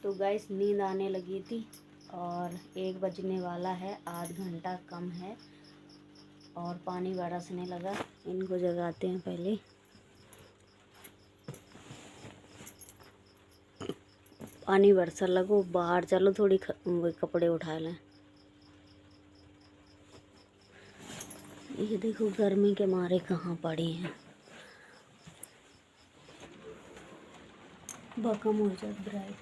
तो गाइस नींद आने लगी थी और 1 बजने वाला है, आध घंटा कम है और पानी बरसने लगा। इनको जगाते हैं पहले। पानी बरसा लगो, बाहर चलो थोड़ी कपड़े उठा लें। ये देखो गर्मी के मारे कहाँ पड़ी हैं। बकम हो जाए ब्राइट।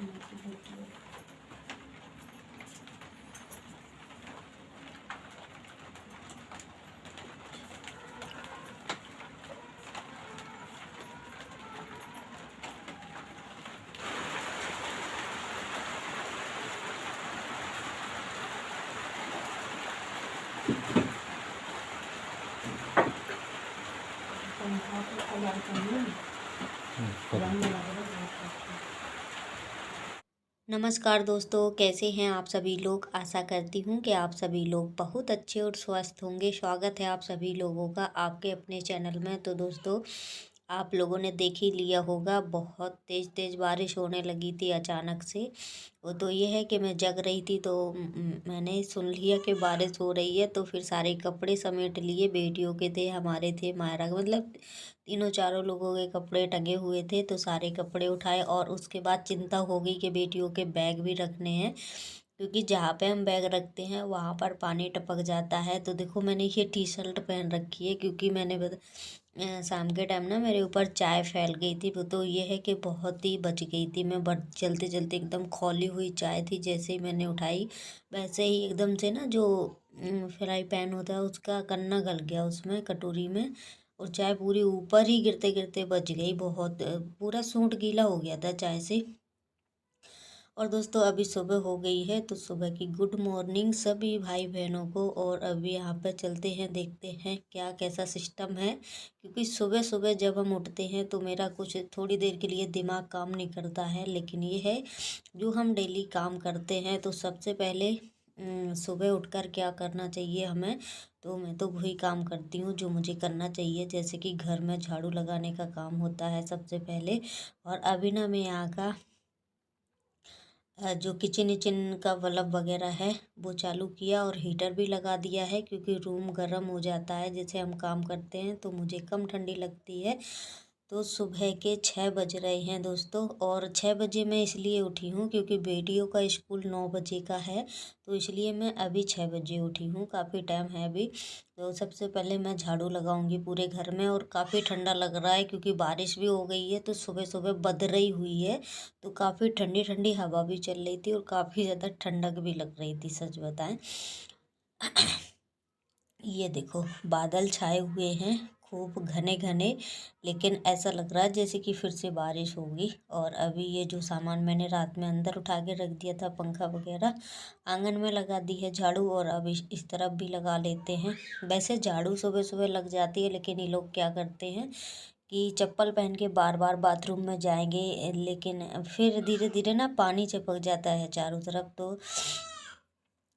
नमस्कार दोस्तों, कैसे हैं आप सभी लोग। आशा करती हूँ कि आप सभी लोग बहुत अच्छे और स्वस्थ होंगे। स्वागत है आप सभी लोगों का आपके अपने चैनल में। तो दोस्तों, आप लोगों ने देख ही लिया होगा, बहुत तेज़ तेज़ बारिश होने लगी थी अचानक से। वो तो ये है कि मैं जग रही थी तो मैंने सुन लिया कि बारिश हो रही है, तो फिर सारे कपड़े समेट लिए। बेटियों के थे, हमारे थे, मायरा के, मतलब तीनों चारों लोगों के कपड़े टंगे हुए थे, तो सारे कपड़े उठाए। और उसके बाद चिंता हो गई कि बेटियों के बैग भी रखने हैं, क्योंकि जहाँ पे हम बैग रखते हैं वहाँ पर पानी टपक जाता है। तो देखो मैंने ये टी शर्ट पहन रखी है, क्योंकि मैंने शाम के टाइम ना मेरे ऊपर चाय फैल गई थी। तो ये है कि बहुत ही बच गई थी मैं, बट चलते चलते एकदम खौली हुई चाय थी। जैसे ही मैंने उठाई वैसे ही एकदम से ना जो फ्राई पैन होता है उसका कन्ना गल गया उसमें, कटोरी में, और चाय पूरी ऊपर ही गिरते गिरते बच गई। बहुत पूरा सूट गीला हो गया था चाय से। और दोस्तों, अभी सुबह हो गई है, तो सुबह की गुड मॉर्निंग सभी भाई बहनों को। और अभी यहाँ पे चलते हैं, देखते हैं क्या कैसा सिस्टम है, क्योंकि सुबह सुबह जब हम उठते हैं तो मेरा कुछ थोड़ी देर के लिए दिमाग काम नहीं करता है। लेकिन ये है, जो हम डेली काम करते हैं, तो सबसे पहले सुबह उठकर क्या करना चाहिए हमें। तो मैं तो वही काम करती हूँ जो मुझे करना चाहिए, जैसे कि घर में झाड़ू लगाने का काम होता है सबसे पहले। और अभी ना मैं यहाँ का जो किचन विचन का बल्ब वगैरह है वो चालू किया और हीटर भी लगा दिया है, क्योंकि रूम गर्म हो जाता है जैसे हम काम करते हैं, तो मुझे कम ठंडी लगती है। तो सुबह के 6 बज रहे हैं दोस्तों, और 6 बजे मैं इसलिए उठी हूँ क्योंकि बेटियों का स्कूल 9 बजे का है, तो इसलिए मैं अभी 6 बजे उठी हूँ। काफ़ी टाइम है अभी। तो सबसे पहले मैं झाड़ू लगाऊंगी पूरे घर में। और काफ़ी ठंडा लग रहा है, क्योंकि बारिश भी हो गई है, तो सुबह सुबह बदरी हुई है, तो काफ़ी ठंडी ठंडी हवा भी चल रही थी और काफ़ी ज़्यादा ठंडक भी लग रही थी, सच बताएं। ये देखो बादल छाए हुए हैं खूब घने घने, लेकिन ऐसा लग रहा है जैसे कि फिर से बारिश होगी। और अभी ये जो सामान मैंने रात में अंदर उठा के रख दिया था, पंखा वगैरह, आंगन में लगा दी है झाड़ू, और अब इस तरफ भी लगा लेते हैं। वैसे झाड़ू सुबह सुबह लग जाती है, लेकिन ये लोग क्या करते हैं कि चप्पल पहन के बार बार बाथरूम में जाएंगे, लेकिन फिर धीरे धीरे ना पानी चिपक जाता है चारों तरफ। तो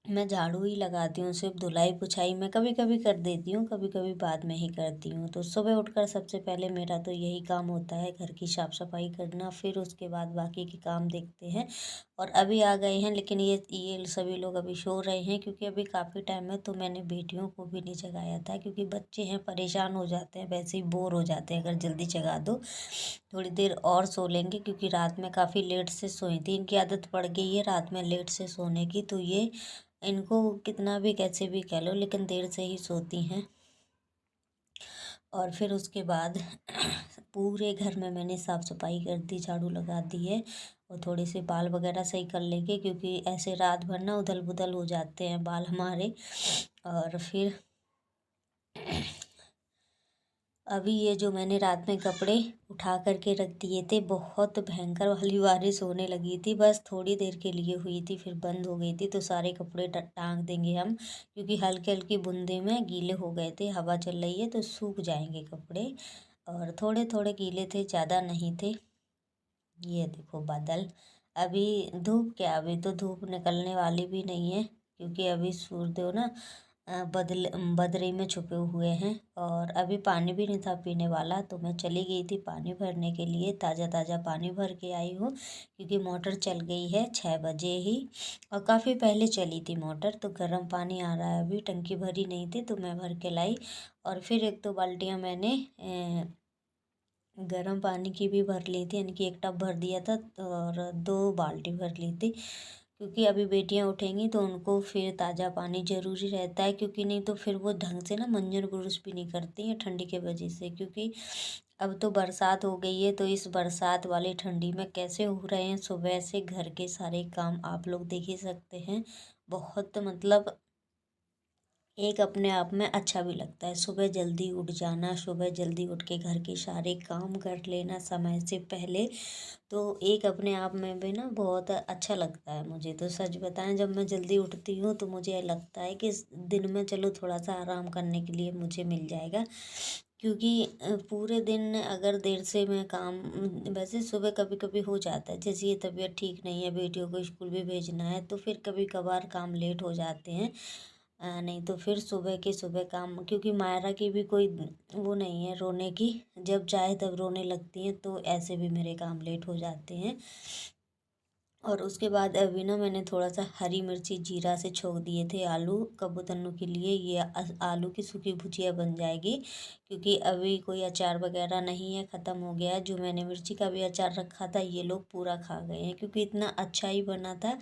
मैं झाड़ू ही लगाती हूँ, सिर्फ धुलाई पुछाई मैं कभी कभी कर देती हूँ, कभी कभी बाद में ही करती हूँ। तो सुबह उठकर सबसे पहले मेरा तो यही काम होता है, घर की साफ़ सफाई करना, फिर उसके बाद बाकी के काम देखते हैं। और अभी आ गए हैं, लेकिन ये सभी लोग अभी सो रहे हैं, क्योंकि अभी काफ़ी टाइम है, तो मैंने बेटियों को भी नहीं जगाया था, क्योंकि बच्चे हैं परेशान हो जाते हैं, वैसे ही बोर हो जाते हैं अगर जल्दी जगा दो। थोड़ी देर और सो लेंगे, क्योंकि रात में काफ़ी लेट से सोई थी, इनकी आदत पड़ गई है रात में लेट से सोने की। तो ये इनको कितना भी कैसे भी कह लो, लेकिन देर से ही सोती हैं। और फिर उसके बाद पूरे घर में मैंने साफ़ सफाई कर दी, झाड़ू लगा दी है, और थोड़े से बाल वगैरह सही कर लेंगे, क्योंकि ऐसे रात भर ना उधल पुधल हो जाते हैं बाल हमारे। और फिर अभी ये जो मैंने रात में कपड़े उठा करके रख दिए थे, बहुत भयंकर वाली बारिश होने लगी थी, बस थोड़ी देर के लिए हुई थी, फिर बंद हो गई थी। तो सारे कपड़े टांग देंगे हम, क्योंकि हल्की हल्की बूंदे में गीले हो गए थे, हवा चल रही है तो सूख जाएंगे कपड़े। और थोड़े थोड़े गीले थे, ज़्यादा नहीं थे। ये देखो बादल। अभी धूप क्या, अभी तो धूप निकलने वाली भी नहीं है, क्योंकि अभी सूर्योदय ना बदरी में छुपे हुए हैं। और अभी पानी भी नहीं था पीने वाला, तो मैं चली गई थी पानी भरने के लिए। ताज़ा ताज़ा पानी भर के आई हूँ, क्योंकि मोटर चल गई है 6 बजे ही, और काफ़ी पहले चली थी मोटर। तो गर्म पानी आ रहा है, अभी टंकी भरी नहीं थी तो मैं भर के लाई। और फिर 1-2 बाल्टियाँ मैंने गर्म पानी की भी भर ली थी, यानी कि एक टब भर दिया था और 2 बाल्टी भर ली थी। क्योंकि अभी बेटियां उठेंगी तो उनको फिर ताज़ा पानी ज़रूरी रहता है, क्योंकि नहीं तो फिर वो ढंग से ना मंजन ब्रुश भी नहीं करती हैं ठंडी के वजह से। क्योंकि अब तो बरसात हो गई है, तो इस बरसात वाली ठंडी में कैसे हो रहे हैं सुबह से घर के सारे काम, आप लोग देख ही सकते हैं। बहुत मतलब एक अपने आप में अच्छा भी लगता है सुबह जल्दी उठ जाना, सुबह जल्दी उठ के घर के सारे काम कर लेना समय से पहले। तो एक अपने आप में भी ना बहुत अच्छा लगता है मुझे। तो सच बताएं, जब मैं जल्दी उठती हूँ तो मुझे लगता है कि इस दिन में चलो थोड़ा सा आराम करने के लिए मुझे मिल जाएगा। क्योंकि पूरे दिन अगर देर से मैं काम, वैसे सुबह कभी कभी हो जाता है, जैसे ये तबीयत ठीक नहीं है, बेटियों को स्कूल भी भेजना है, तो फिर कभी कभार काम लेट हो जाते हैं। नहीं तो फिर सुबह के सुबह काम, क्योंकि मायरा की भी कोई वो नहीं है रोने की, जब चाहे तब रोने लगती है, तो ऐसे भी मेरे काम लेट हो जाते हैं। और उसके बाद अभी ना मैंने थोड़ा सा हरी मिर्ची जीरा से छोंक दिए थे आलू कब्बू तन्नू के लिए। ये आलू की सूखी भुजिया बन जाएगी, क्योंकि अभी कोई अचार वगैरह नहीं है, ख़त्म हो गया है। जो मैंने मिर्ची का भी अचार रखा था ये लोग पूरा खा गए हैं, क्योंकि इतना अच्छा ही बना था,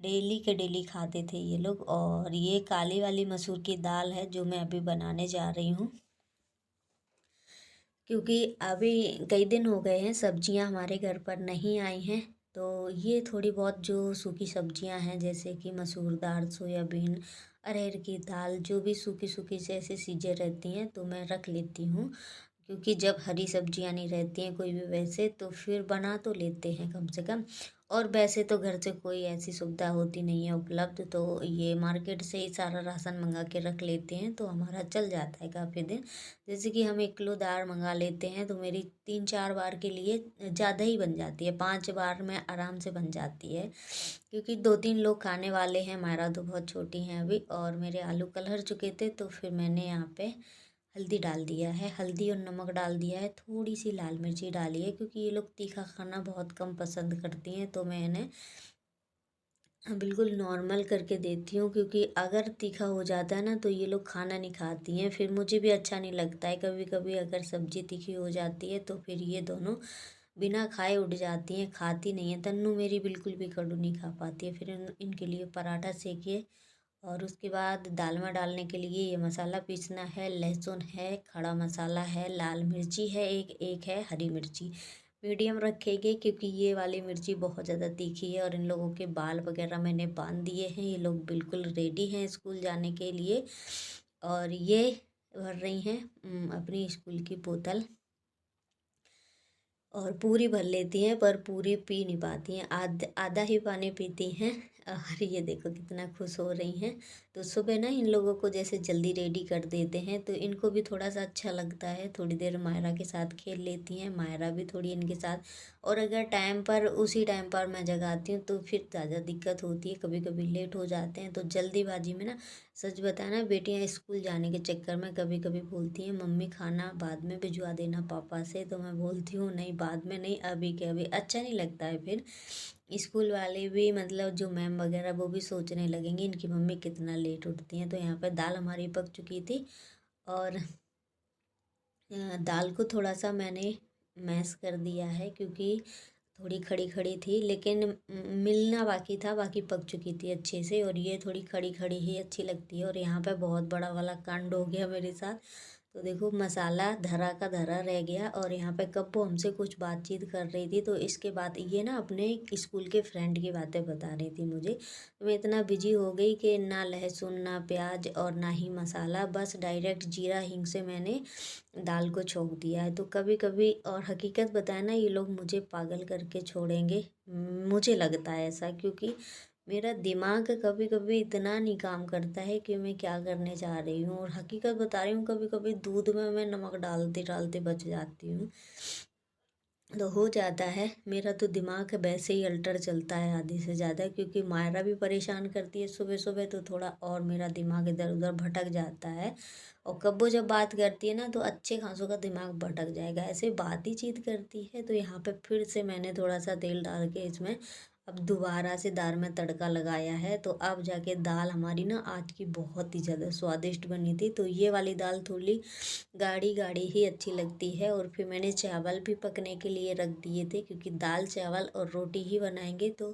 डेली के डेली खाते थे ये लोग। और ये काली वाली मसूर की दाल है जो मैं अभी बनाने जा रही हूँ, क्योंकि अभी कई दिन हो गए हैं सब्जियां हमारे घर पर नहीं आई हैं। तो ये थोड़ी बहुत जो सूखी सब्जियां हैं, जैसे कि मसूर दाल, सोयाबीन, अरहर की दाल, जो भी सूखी सूखी से ऐसे चीज़ें रहती हैं तो मैं रख लेती हूँ। क्योंकि जब हरी सब्जियां नहीं रहती हैं कोई भी वैसे, तो फिर बना तो लेते हैं कम से कम। और वैसे तो घर से कोई ऐसी सुविधा होती नहीं है उपलब्ध, तो ये मार्केट से ही सारा राशन मंगा के रख लेते हैं, तो हमारा चल जाता है काफ़ी दिन। जैसे कि हम 1 किलो दाल मंगा लेते हैं तो मेरी 3-4 बार के लिए ज़्यादा ही बन जाती है, 5 बार में आराम से बन जाती है। क्योंकि 2-3 लोग खाने वाले हैं, मायरा तो बहुत छोटी हैं अभी। और मेरे आलू कलर चुके थे, तो फिर मैंने यहाँ पे हल्दी डाल दिया है, हल्दी और नमक डाल दिया है, थोड़ी सी लाल मिर्ची डाली है, क्योंकि ये लोग तीखा खाना बहुत कम पसंद करती हैं। तो मैंने बिल्कुल नॉर्मल करके देती हूँ, क्योंकि अगर तीखा हो जाता है ना तो ये लोग खाना नहीं खाती हैं, फिर मुझे भी अच्छा नहीं लगता है। कभी कभी अगर सब्जी तीखी हो जाती है तो फिर ये दोनों बिना खाए उठ जाती हैं, खाती नहीं है। तन्नू मेरी बिल्कुल भी कड़ू नहीं खा पाती है। फिर इनके लिए पराठा सेकिए। और उसके बाद दाल में डालने के लिए ये मसाला पीसना है, लहसुन है, खड़ा मसाला है, लाल मिर्ची है, एक एक है हरी मिर्ची। मीडियम रखेंगे, क्योंकि ये वाली मिर्ची बहुत ज़्यादा तीखी है। और इन लोगों के बाल वगैरह मैंने बांध दिए हैं, ये लोग बिल्कुल रेडी हैं स्कूल जाने के लिए। और ये भर रही हैं अपनी स्कूल की बोतल, और पूरी भर लेती हैं पर पूरी पी नहीं पाती हैं, आधा ही पानी पीती हैं। और ये देखो कितना खुश हो रही हैं। तो सुबह ना इन लोगों को जैसे जल्दी रेडी कर देते हैं तो इनको भी थोड़ा सा अच्छा लगता है, थोड़ी देर मायरा के साथ खेल लेती हैं, मायरा भी थोड़ी इनके साथ। और अगर टाइम पर उसी टाइम पर मैं जगाती हूँ तो फिर ज़्यादा दिक्कत होती है, कभी कभी लेट हो जाते हैं। तो जल्दीबाजी में ना, सच बताना, बेटियां स्कूल जाने के चक्कर में कभी कभी बोलती हैं मम्मी खाना बाद में भिजवा देना पापा से। तो मैं बोलती हूँ नहीं, बाद में नहीं, अभी के अभी। अच्छा नहीं लगता है फिर। स्कूल वाले भी मतलब जो मैम वगैरह वो भी सोचने लगेंगी इनकी मम्मी कितना लेट उठती हैं। तो यहाँ पर दाल हमारी पक चुकी थी, और दाल को थोड़ा सा मैंने मैश कर दिया है, क्योंकि थोड़ी खड़ी खड़ी थी, लेकिन मिलना बाकी था, बाकी पक चुकी थी अच्छे से। और ये थोड़ी खड़ी खड़ी ही अच्छी लगती है। और यहाँ पे बहुत बड़ा वाला कांड हो गया मेरे साथ। तो देखो मसाला धरा का धरा रह गया। और यहाँ पे कब्बो हमसे कुछ बातचीत कर रही थी, तो इसके बाद ये ना अपने स्कूल के फ्रेंड की बातें बता रही थी मुझे। तो मैं इतना बिजी हो गई कि ना लहसुन ना प्याज और ना ही मसाला, बस डायरेक्ट जीरा हींग से मैंने दाल को छोंक दिया है। तो कभी कभी, और हकीकत बताए ना, ये लोग मुझे पागल करके छोड़ेंगे, मुझे लगता है ऐसा। क्योंकि मेरा दिमाग कभी कभी इतना नहीं काम करता है कि मैं क्या करने जा रही हूँ। और हकीकत बता रही हूँ, कभी कभी दूध में मैं नमक डालते डालते बच जाती हूँ। तो हो जाता है। मेरा तो दिमाग वैसे ही अल्टर चलता है आधी से ज़्यादा, क्योंकि मायरा भी परेशान करती है सुबह सुबह, तो थोड़ा और मेरा दिमाग इधर उधर भटक जाता है। और कब्बो जब बात करती है ना तो अच्छे खासों का दिमाग भटक जाएगा, ऐसे बात ही चीत करती है। तो यहाँ पे फिर से मैंने थोड़ा सा तेल डाल के इसमें अब दोबारा से दाल में तड़का लगाया है। तो अब जाके दाल हमारी ना आज की बहुत ही ज़्यादा स्वादिष्ट बनी थी। तो ये वाली दाल थोड़ी गाढ़ी गाढ़ी ही अच्छी लगती है। और फिर मैंने चावल भी पकने के लिए रख दिए थे, क्योंकि दाल चावल और रोटी ही बनाएंगे। तो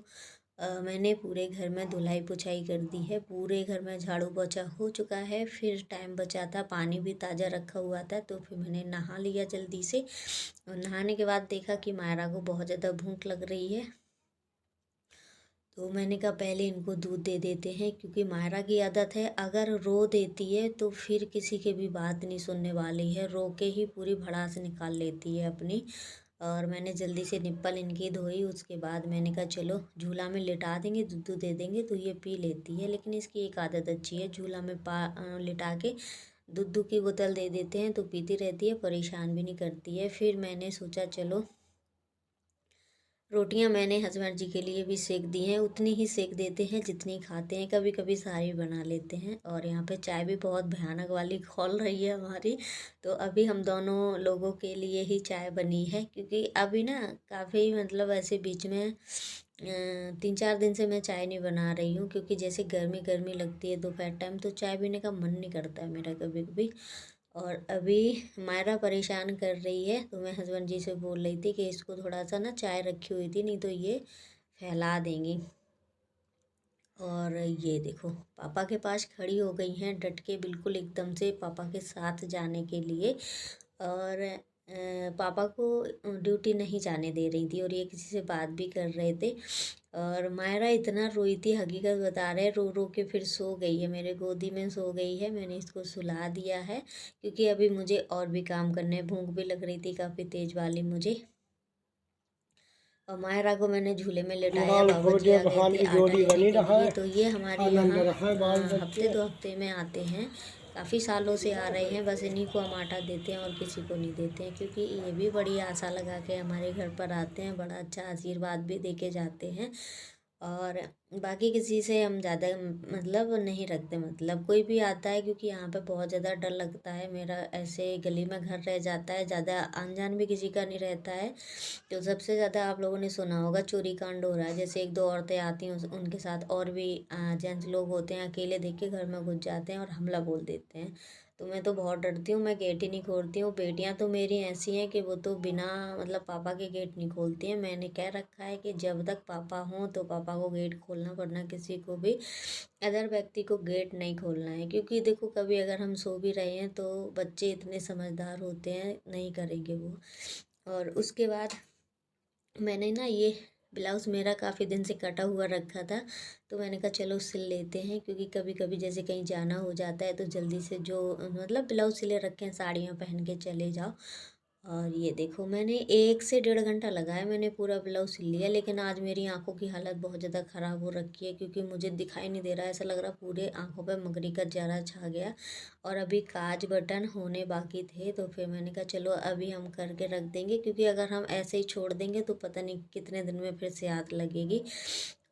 मैंने पूरे घर में धुलाई पुछाई कर दी है, पूरे घर में झाड़ू पोछा हो चुका है। फिर टाइम बचा था, पानी भी ताज़ा रखा हुआ था, तो फिर मैंने नहा लिया जल्दी से। और नहाने के बाद देखा कि मायरा को बहुत ज़्यादा भूख लग रही है। तो मैंने कहा पहले इनको दूध दे देते हैं, क्योंकि मायरा की आदत है अगर रो देती है तो फिर किसी की भी बात नहीं सुनने वाली है, रो के ही पूरी भड़ास निकाल लेती है अपनी। और मैंने जल्दी से निप्पल इनकी धोई, उसके बाद मैंने कहा चलो झूला में लिटा देंगे, दूध दे देंगे तो ये पी लेती है। लेकिन इसकी एक आदत अच्छी है, झूला में लिटा के दूध की बोतल दे देते हैं तो पीती रहती है, परेशान भी नहीं करती है। फिर मैंने सोचा चलो रोटियां मैंने हस्बैंड जी के लिए भी सेक दी हैं, उतनी ही सेक देते हैं जितनी खाते हैं, कभी कभी सारी बना लेते हैं। और यहाँ पे चाय भी बहुत भयानक वाली खौल रही है हमारी। तो अभी हम दोनों लोगों के लिए ही चाय बनी है, क्योंकि अभी ना काफ़ी मतलब ऐसे बीच में 3-4 दिन से मैं चाय नहीं बना रही हूँ, क्योंकि जैसे गर्मी गर्मी लगती है दोपहर टाइम, तो चाय पीने का मन नहीं करता है मेरा कभी कभी। और अभी मायरा परेशान कर रही है, तो मैं हस्बैंड जी से बोल रही थी कि इसको थोड़ा सा ना चाय रखी हुई थी, नहीं तो ये फैला देंगी। और ये देखो पापा के पास खड़ी हो गई हैं डट के, बिल्कुल एकदम से पापा के साथ जाने के लिए। और पापा को ड्यूटी नहीं जाने दे रही थी, और ये किसी से बात भी कर रहे थे। और मायरा इतना रोई थी, हकीकत बता रहे, रो रो के फिर सो गई है, मेरे गोदी में सो गई है। मैंने इसको सुला दिया है, क्योंकि अभी मुझे और भी काम करने, भूख भी लग रही थी काफ़ी तेज वाली मुझे। और मायरा को मैंने झूले में लेटाया, बाबा जी आ गए थे आटा लेने के लिए। तो ये हमारे यहाँ हफ्ते 2 हफ्ते में आते हैं, काफ़ी सालों से आ रहे हैं। बस इन्हीं को हम आटा देते हैं और किसी को नहीं देते हैं, क्योंकि ये भी बड़ी आशा लगा के हमारे घर पर आते हैं, बड़ा अच्छा आशीर्वाद भी दे के जाते हैं। और बाकी किसी से हम ज़्यादा मतलब नहीं रखते, मतलब कोई भी आता है, क्योंकि यहाँ पे बहुत ज़्यादा डर लगता है। मेरा ऐसे गली में घर रह जाता है, ज़्यादा अनजान भी किसी का नहीं रहता है। तो सबसे ज़्यादा आप लोगों ने सुना होगा चोरी कांड हो रहा है, जैसे 1-2 औरतें आती हैं, उनके साथ और भी जेंट्स लोग होते हैं, अकेले देख के घर में घुस जाते हैं और हमला बोल देते हैं। तो मैं तो बहुत डरती हूँ, मैं गेट ही नहीं खोलती हूँ। बेटियाँ तो मेरी ऐसी हैं कि वो तो बिना मतलब पापा के गेट नहीं खोलती हैं। मैंने कह रखा है कि जब तक पापा हों तो पापा को गेट खोलना, वरना किसी को भी अदर व्यक्ति को गेट नहीं खोलना है। क्योंकि देखो कभी अगर हम सो भी रहे हैं तो बच्चे इतने समझदार होते हैं, नहीं करेंगे वो। और उसके बाद मैंने ना ये ब्लाउज़ मेरा काफ़ी दिन से कटा हुआ रखा था, तो मैंने कहा चलो सिल लेते हैं, क्योंकि कभी कभी जैसे कहीं जाना हो जाता है तो जल्दी से जो मतलब ब्लाउज़ सिले रखे हैं साड़ियाँ पहन के चले जाओ। और ये देखो मैंने 1 से 1.5 घंटा लगाया, मैंने पूरा ब्लाउज सिल लिया। लेकिन आज मेरी आंखों की हालत बहुत ज़्यादा ख़राब हो रखी है, क्योंकि मुझे दिखाई नहीं दे रहा है, ऐसा लग रहा पूरे आंखों पे मगरी का जरा छा गया। और अभी काज बटन होने बाकी थे, तो फिर मैंने कहा चलो अभी हम करके रख देंगे, क्योंकि अगर हम ऐसे ही छोड़ देंगे तो पता नहीं कितने दिन में फिर से आग लगेगी।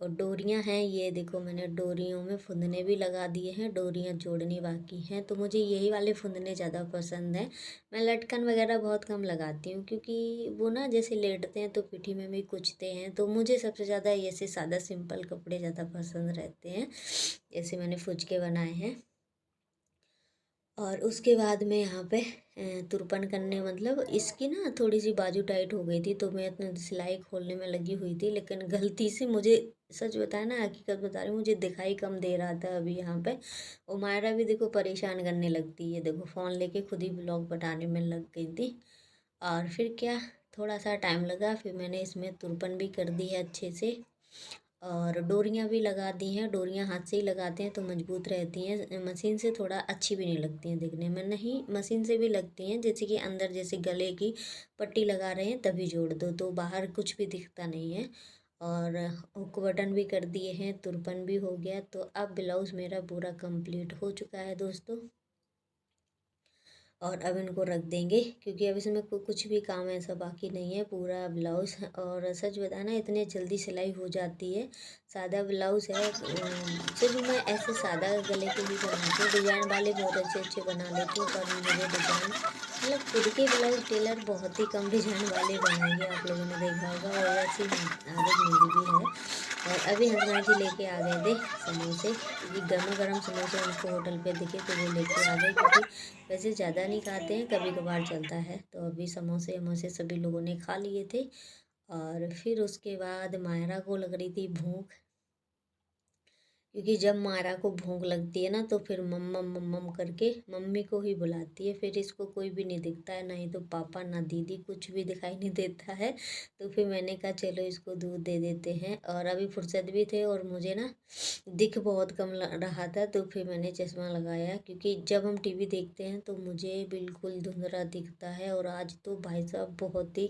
और डोरियां हैं, ये देखो मैंने डोरियों में फुंदने भी लगा दिए हैं, डोरियां जोड़नी बाकी हैं। तो मुझे यही वाले फुंदने ज़्यादा पसंद हैं। मैं लटकन वगैरह बहुत कम लगाती हूँ, क्योंकि वो ना जैसे लेटते हैं तो पिठी में भी कुचते हैं। तो मुझे सबसे ज़्यादा ऐसे सादा सिंपल कपड़े ज़्यादा पसंद रहते हैं, जैसे मैंने फुचके बनाए हैं। और उसके बाद में यहाँ पे तुरपन करने, मतलब इसकी ना थोड़ी सी बाजू टाइट हो गई थी, तो मैं अपने सिलाई खोलने में लगी हुई थी। लेकिन गलती से मुझे, सच बताया ना हकीकत बता रही हूँ, मुझे दिखाई कम दे रहा था अभी यहाँ पे। और मायरा भी देखो परेशान करने लगती है, देखो फ़ोन लेके खुद ही ब्लॉग बनाने में लग गई थी। और फिर क्या, थोड़ा सा टाइम लगा, फिर मैंने इसमें तुरपन भी कर दी है अच्छे से। और डोरियाँ भी लगा दी हैं, डोरियाँ हाथ से ही लगाते हैं तो मजबूत रहती हैं, मशीन से थोड़ा अच्छी भी नहीं लगती हैं दिखने में। नहीं, मशीन से भी लगती हैं, जैसे कि अंदर जैसे गले की पट्टी लगा रहे हैं तभी जोड़ दो, तो बाहर कुछ भी दिखता नहीं है। और हुक बटन भी कर दिए हैं, तुरपन भी हो गया। तो अब ब्लाउज़ मेरा पूरा कंप्लीट हो चुका है दोस्तों। और अब इनको रख देंगे क्योंकि अब इसमें कुछ भी काम ऐसा बाकी नहीं है। पूरा ब्लाउज़ और सच बताना इतने जल्दी सिलाई हो जाती है। सादा ब्लाउज़ है, सिर्फ मैं ऐसे सादा गले के ही बनाती हूँ। डिजाइन वाले बहुत अच्छे अच्छे बना लेती हूँ, पर मुझे डिजाइन मतलब खुद के ब्लाउज टेलर बहुत ही कम डिजाइन वाले बनाएंगे, आप लोगों ने देखा होगा। और वैसी आदत मेरी भी है। और अभी हंसराज जी लेके आ गए थे समोसे, क्योंकि गर्मा गर्म समोसे उनको होटल पे दिखे तो वो लेके आ गए। क्योंकि वैसे ज़्यादा नहीं खाते हैं, कभी कभार चलता है। तो अभी समोसे वमोसे सभी लोगों ने खा लिए थे। और फिर उसके बाद मायरा को लग रही थी भूख, क्योंकि जब मायरा को भूख लगती है ना तो फिर मम्मम मम्मम करके मम्मी को ही बुलाती है। फिर इसको कोई भी नहीं दिखता है, ना ही तो पापा ना दीदी, कुछ भी दिखाई नहीं देता है। तो फिर मैंने कहा चलो इसको दूध दे देते हैं। और अभी फुर्सत भी थे और मुझे ना दिख बहुत कम रहा था, तो फिर मैंने चश्मा लगाया। क्योंकि जब हम टीवी देखते हैं तो मुझे बिल्कुल धुंधला दिखता है, और आज तो भाई साहब बहुत ही